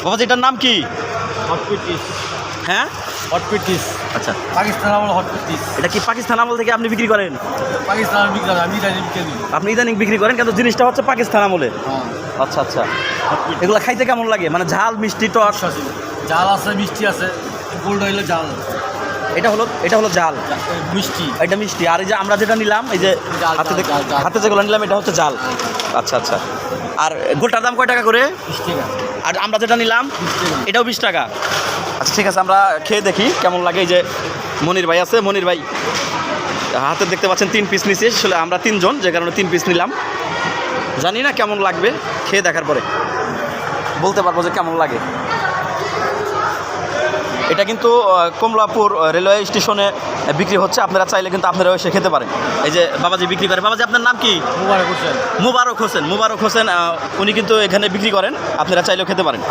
বাবাজি এটার নাম কি? হটপিটিস। হ্যাঁ, হটপিটিস আচ্ছা। পাকিস্তান আমল হটপিটিস। এটা কি পাকিস্তান আমল থেকে আপনি বিক্রি করেন? পাকিস্তান বিক্রি আমি ইদানিং বিক্রি করি। আপনি ইদানিং বিক্রি করেন, কিন্তু জিনিসটা হচ্ছে পাকিস্তান আমলে। হ্যাঁ আচ্ছা আচ্ছা। এগুলো খাইতে কেমন লাগে? মানে ঝাল, মিষ্টি, টক? জাল আছে, মিষ্টি আছে। গোল্ড হইলো জাল, এটা হলো জাল, মিষ্টি। এটা মিষ্টি। আর এই যে আমরা যেটা নিলাম, এই যে জাল, জাল। হাতে যেগুলো নিলাম, এটা হচ্ছে জাল। আচ্ছা আচ্ছা। আর গোলটার দাম কয় টাকা করে? 20 টাকা। আর আমরা যেটা নিলাম 20 টাকা। এটাও 20 টাকা। আচ্ছা ঠিক আছে, আমরা খেয়ে দেখি কেমন লাগে। এই যে মনির ভাই আছে, মনির ভাই হাতে দেখতে পাচ্ছেন 3 পিস নিচ্ছি। আসলে আমরা 3 জন, যে কারণে 3 পিস নিলাম। জানি না কেমন লাগবে, খেয়ে দেখার পরে বলতে পারবো যে কেমন লাগে। এটা কিন্তু কমলাপুর রেলওয়ে স্টেশনে বিক্রি হচ্ছে। আপনারা চাইলে কিন্তু আপনারাও এসে খেতে পারেন। এই যে বাবাজি বিক্রি করে। বাবাজি আপনার নাম কি? মুবারক হোসেন। মুবারক হোসেন। মুবারক হোসেন উনি কিন্তু এখানে বিক্রি করেন, আপনারা চাইলেও খেতে পারেন।